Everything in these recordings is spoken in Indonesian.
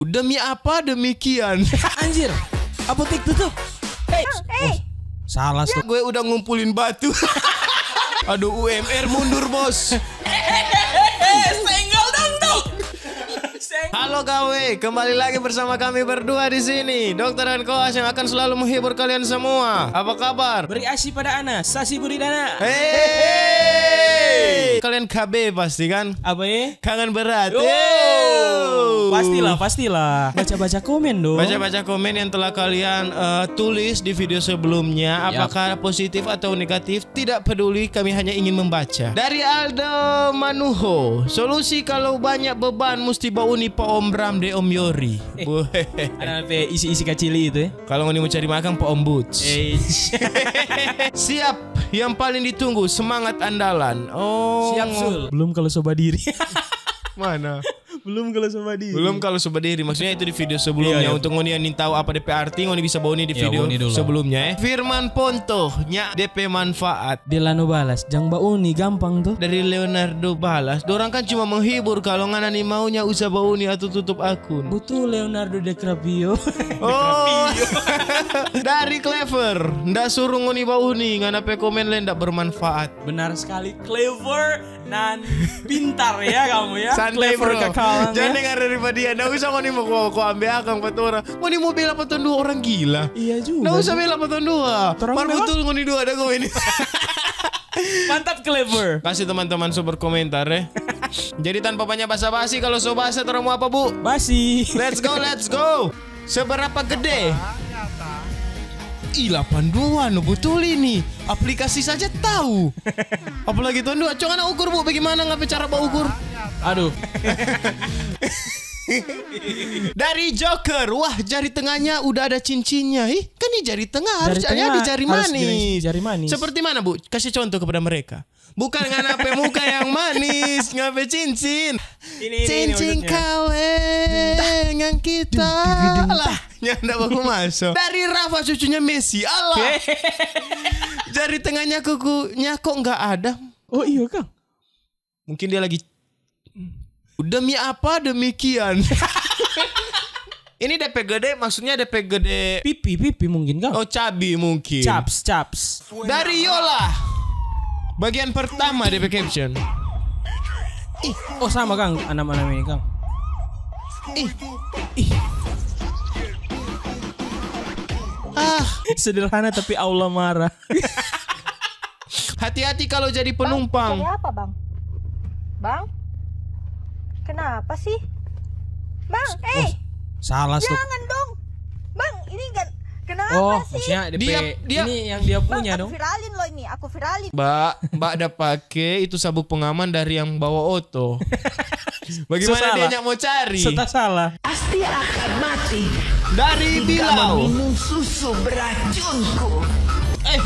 Demi apa demikian? Anjir, apotek tutup. Oh, salah tuh. Gue udah ngumpulin batu. Aduh, UMR mundur bos. Senggol dong tuh. Halo KW, kembali lagi bersama kami berdua di sini, Dokter dan Koas yang akan selalu menghibur kalian semua. Apa kabar? Beri asi pada Ana, Sasi Buridana. Hey, kalian KB pasti kan? Apa ya? Kangen berat. Pastilah. Baca-baca komen dong. Baca-baca komen yang telah kalian tulis di video sebelumnya. Apakah positif atau negatif? Tidak peduli, kami hanya ingin membaca. Dari Aldo Manuho, solusi kalau banyak beban mesti bau nih Pak Om Bram de Om Yori. Ada apa isi-isi kacili itu ya? Kalau mau cari makan Pak Om Boots. Siap, yang paling ditunggu semangat andalan. Oh, Siap Sul. Belum kalau sobat diri. Mana? Belum kalau sobat diri. Belum kalau sobat diri. Maksudnya itu di video sebelumnya. Iya. Untuk ngoni yang tahu apa DP arti, ngoni bisa bawa ini di video dulu. sebelumnya. Firman Ponto nya DP manfaat. Delano balas, jang bauni gampang tuh. Dari Leonardo balas. Dorang kan cuma menghibur. Kalau ngana nih maunya usah bauni atau tutup akun. Betul Leonardo DiCaprio. Oh. Dari Clever. Ndak suruh ngoni bauni. Ngana pe komen lain ndak bermanfaat. Benar sekali, clever dan pintar ya kamu ya. Santai bro. Kekawan Jangan ya. dengar daripada dia. Nggak usah ngoni mau ambil akang patora. Ngoni mau bela paton dua orang gila. Iya juga. Nggak usah bela paton dua. Orang Par bela? betul ngoni dua ada komen. Mantap clever. Kasih teman-teman super komentar ya. Jadi tanpa banyak basa-basi, kalau so basa terus mau apa bu? Basi. Let's go. Seberapa gede? 82 no betul ini. Aplikasi saja tahu. Apalagi tuan dua. Coba nak ukur bu, bagaimana ngapain cara bu ukur? Aduh. Dari Joker, wah jari tengahnya udah ada cincinnya. Ih, kan ini jari tengah harusnya di jari harus manis. jari manis. Seperti mana bu? Kasih contoh kepada mereka. Bukan ngapain muka yang manis, ngapain cincin. Cincin kawin yang kita lah. Yang enggak baku masuk. Dari Rafa cucunya Messi. Allah. Jari tengahnya kukunya kok nggak ada. Oh iya Kang. Mungkin dia lagi. Demi apa demikian? Ini DP gede, maksudnya DP gede. Pipi mungkin Kang. Oh cabi mungkin. Caps. Dari Yola. Bagian pertama DP caption. Oh sama Kang, anak-anak ini Kang. Sederhana tapi Allah marah. Hati-hati kalau jadi penumpang. Bang, cari apa bang? Bang? Kenapa sih? Bang, Salah tuh. jangan dong. Bang, ini kan kenapa Oh, sih? maksudnya DP Dia- ini yang dia Bang, punya aku dong. viralin loh ini, aku viralin. Mbak ada pakai itu sabuk pengaman dari yang bawa oto. Bagaimana Salah. dia mau cari? Serta salah. Pasti akan mati Dari jika Bilau. meminum susu beracunku.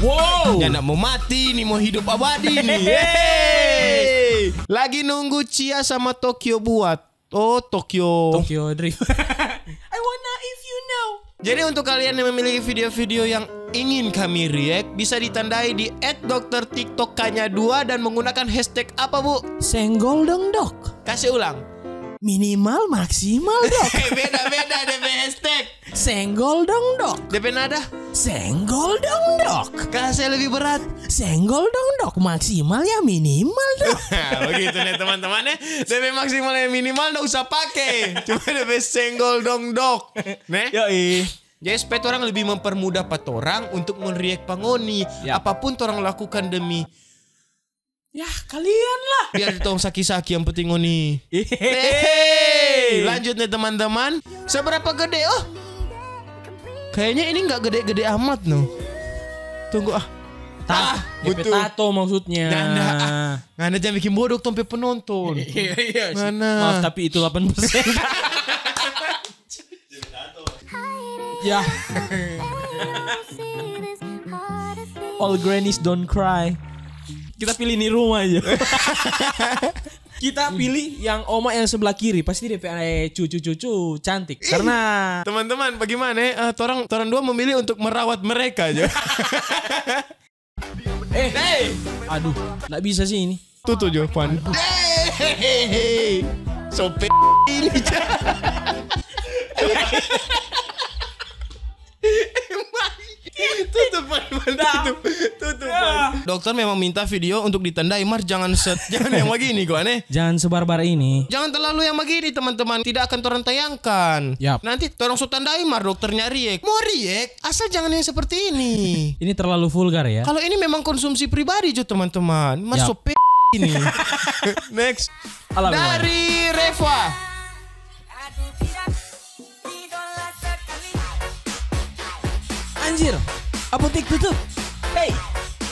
Wow. Ya nak mau mati nih, mau hidup abadi nih. Hey. Lagi nunggu Cia sama Tokyo buat. Oh, Tokyo. Tokyo Drift. I wanna if you know. Jadi untuk kalian yang memiliki video-video yang ingin kami react, bisa ditandai di @doktertiktoknya2 dan menggunakan hashtag apa bu? Senggol dong dok. Kasih ulang. Minimal maksimal dok. Beda-beda DP hashtag. Senggol dong dok. DP nada. Senggol dong dok. Kasih lebih berat. Senggol dong dok. Maksimal ya minimal dok. Nah, begitu nih teman-temannya. DP maksimal yang minimal nggak usah pakai. Cuma DP senggol dong dok. Nih. Yoi. Jadi supaya orang lebih mempermudah patorang untuk meriak pangoni. Ya. Apapun orang lakukan demi Ya kalian lah. biar ditong saki-saki yang penting ngoni. Hehehe. Lanjut nih teman-teman. Seberapa gede? Oh, kayaknya ini nggak gede-gede amat no. Tunggu DP tato maksudnya. Nggak ada jangan bikin bodoh sampai penonton. Iya. Mana? Maaf tapi itu 8%. Ya. All grannies don't cry. Kita pilih nih rumah aja. Kita pilih yang oma yang sebelah kiri. Pasti DP cucu-cucu cantik. Karena Teman-teman bagaimana? Torang dua memilih untuk merawat mereka aja. aduh, nggak bisa sih ini. Tuh jawaban. Sope ini. Tutup. Dokter memang minta video untuk ditandai, Mar, jangan jangan yang begini kok aneh. Jangan sebar-bar ini. Jangan terlalu yang begini teman-teman, tidak akan torang tayangkan. Yap. Nanti torang tandai, Mar, dokternya riek. Mau riek, asal jangan yang seperti ini. Ini terlalu vulgar ya. Kalau ini memang konsumsi pribadi jo teman-teman. Mas Yap. sope ini. Next. Alam, Dari Reva. Anjir, apotek tutup. Hey,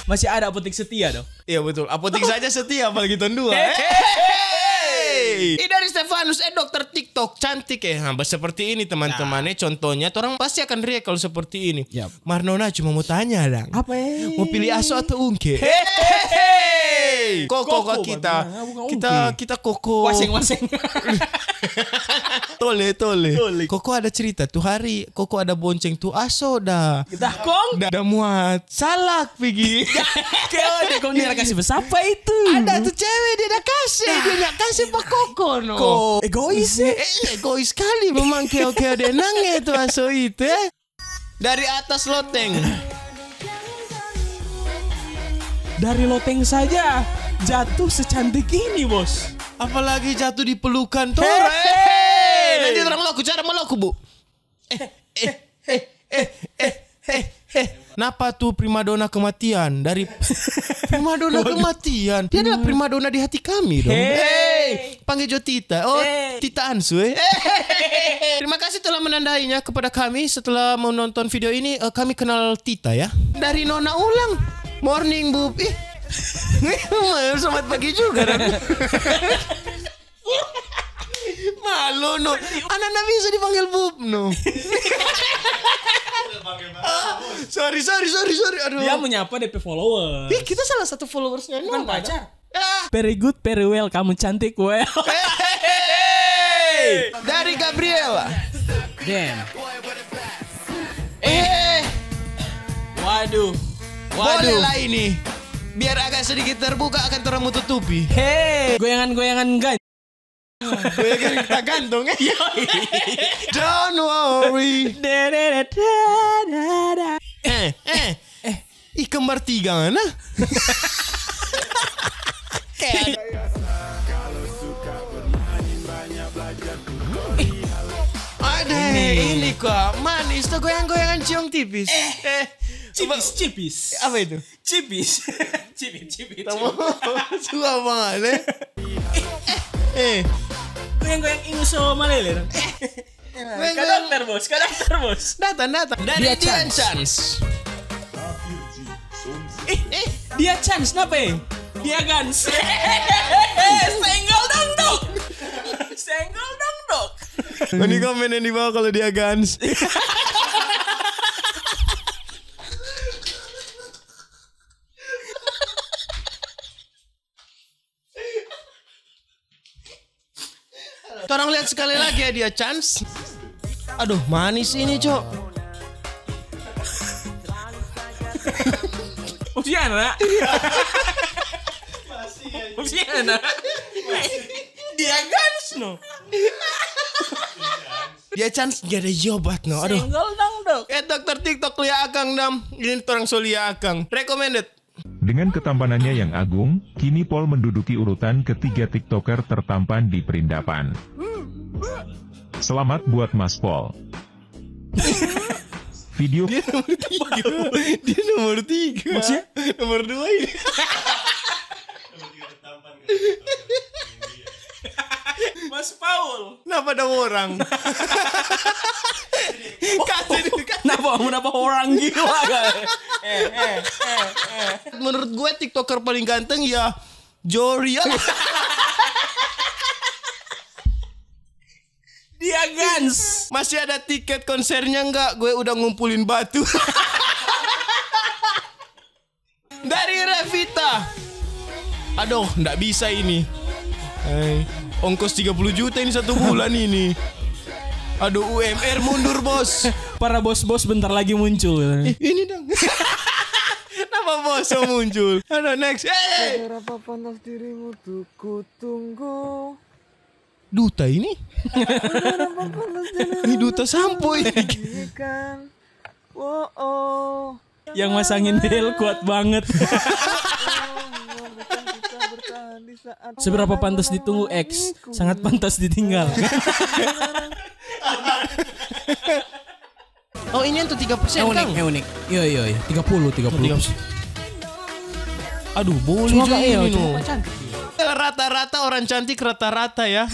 masih ada apotek setia dong. Iya betul, apotek saja setia apalagi tahun 2. Hey. Ini dari Stefanus, dokter TikTok cantik ya. Nah, seperti ini teman-teman. Contohnya, orang pasti akan riak kalau seperti ini. Yap. Marnona cuma mau tanya dong. Apa ya? Mau pilih aso atau ungke? Koko kita. Kita koko. Waseng-waseng. Tole. Koko ada cerita tuh hari. Koko ada bonceng tuh aso dah. Dah kong. Dah muat. Salak pergi. Kau dia kasih besapa itu? Ada tuh cewek dia dah kasih. Dia nggak kasih pak Koko no. Egois ya. Egois sekali memang keo dia nangis tuh aso itu. Dari atas loteng. Dari loteng saja jatuh secantik ini, Bos. Apalagi jatuh di pelukan tuh. Nanti orang melaku cara melaku, Bu. Napa tuh primadona kematian? Dari primadona kematian. Dia adalah primadona di hati kami dong. Panggil Jo Tita. Oh, Tita Ansu. Terima kasih telah menandainya kepada kami. Setelah menonton video ini, kami kenal Tita ya. Dari Nona Ulang. Morning, Bu. Selamat pagi juga. Malu no. Anak bisa dipanggil Bub no. Sorry. Aduh. Dia menyapa DP follower. Kita salah satu followersnya. Bukan pacar. Very good, very well. Kamu cantik, well. Dari Gabriela. Damn. Waduh. Boleh lah ini. Biar agak sedikit terbuka akan terang tutupi. Hey, goyangan-goyangan guys. Goyangan kita gantung ya. Don't worry. Kembar 3 mana? Ada ini kok manis tuh goyang-goyangan ciong tipis. Cipis. Apa itu? Cipis. Tamu suka banget. Goyang-goyang inguso malele. Kadang bos. Datang. Dari Dian Chance. Dia chance napa? Dia Gans. Senggol dong dok. Ini komen yang di bawah kalau dia Gans. Orang lihat sekali lagi ya dia Chance. Aduh manis ini Cok. Usiana. Dia Gans no. Dia Chance gak ada jobat no. Aduh. Senggol dong dok. Dokter TikTok Lia Akang dam. Ini orang Solia Akang. Recommended. Dengan ketampanannya yang agung, kini Paul menduduki urutan ketiga TikToker tertampan di Perindapan. Selamat buat Mas Paul. Video Dia nomor 3. Maksudnya? Nomor 2 ini. Mas Paul. Kenapa ada orang? Kenapa orang gila kan? Menurut gue TikToker paling ganteng ya Joria. Dia Gans. Masih ada tiket konsernya nggak? Gue udah ngumpulin batu. Dari Revita. Aduh, nggak bisa ini. Ongkos 30 juta ini 1 bulan ini. Aduh, UMR mundur bos. Para bos-bos bentar lagi muncul. Ini dong. Kenapa bos muncul? Aduh, next. Berapa panas dirimu tuh ku tunggu. duta ini. Ini duta sampo ini. Yang masangin Del kuat banget. Seberapa pantas ditunggu X, sangat pantas ditinggal. Oh ini untuk 3% Kang. Unik. Iya. 30. Aduh, boleh Cuma juga ini cuma no. cantik. Rata-rata orang cantik rata-rata ya.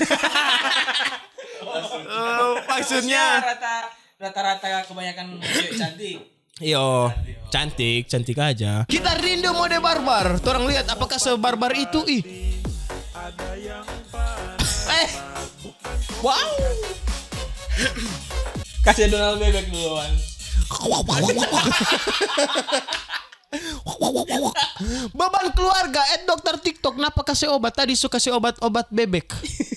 Maksudnya rata-rata kebanyakan cewek cantik. yo, cantik aja. Kita rindu mode barbar. Torang lihat apakah sebarbar itu ih. Wow. Kasih Donald bebek duluan. Beban keluarga dokter TikTok kenapa kasih obat tadi suka kasih obat bebek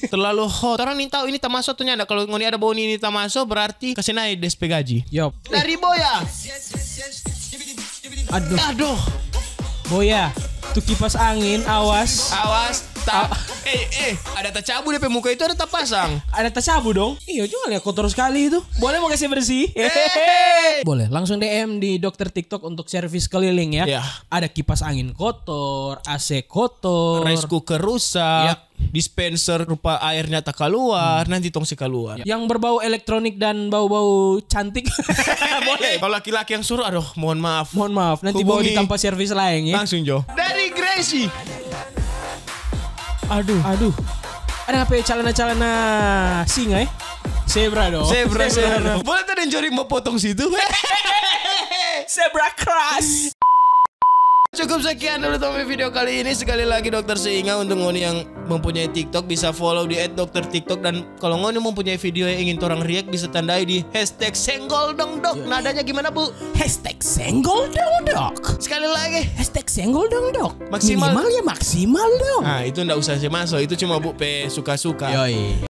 terlalu hot. Orang nih tahu ini tamaso tuh nyanda kalau ngoni ada bau ini tamaso berarti kasih naik DSP gaji. Yop. Dari Boya. Aduh. Boya, tuh kipas angin awas. Ada tacabu di muka itu ada tapasang. Ada tasabu dong. Iya juga lihat kotor sekali itu. Boleh mau kasih bersih? Boleh langsung DM di dokter TikTok untuk servis keliling ya. Iya. Ada kipas angin kotor, AC kotor, Rice cooker rusak, dispenser rupa airnya tak keluar, nanti tong si keluar. yang berbau elektronik dan bau-bau cantik. Boleh. Kalau laki-laki yang suruh, aduh, mohon maaf. Mohon maaf, nanti bawa Hubungi. di tanpa servis lain ya. Langsung Jo. Dari Gracie. Aduh. Ada apa ya celana-celana singa ya? Zebra dong. Zebra. Boleh tadi Jori mau potong situ? Zebra cross. Cukup sekian dulu teman video kali ini. Sekali lagi Dokter Singa untuk ngoni yang mempunyai TikTok bisa follow di @doktertiktok dan kalau ngoni mempunyai video yang ingin orang react bisa tandai di #senggoldongdok. Nadanya gimana Bu? #senggoldongdok. Sekali lagi. #senggoldongdok. Maksimal. Minimal ya maksimal dong. Nah itu ndak usah saya masuk, itu cuma Bu P suka-suka. Yoi.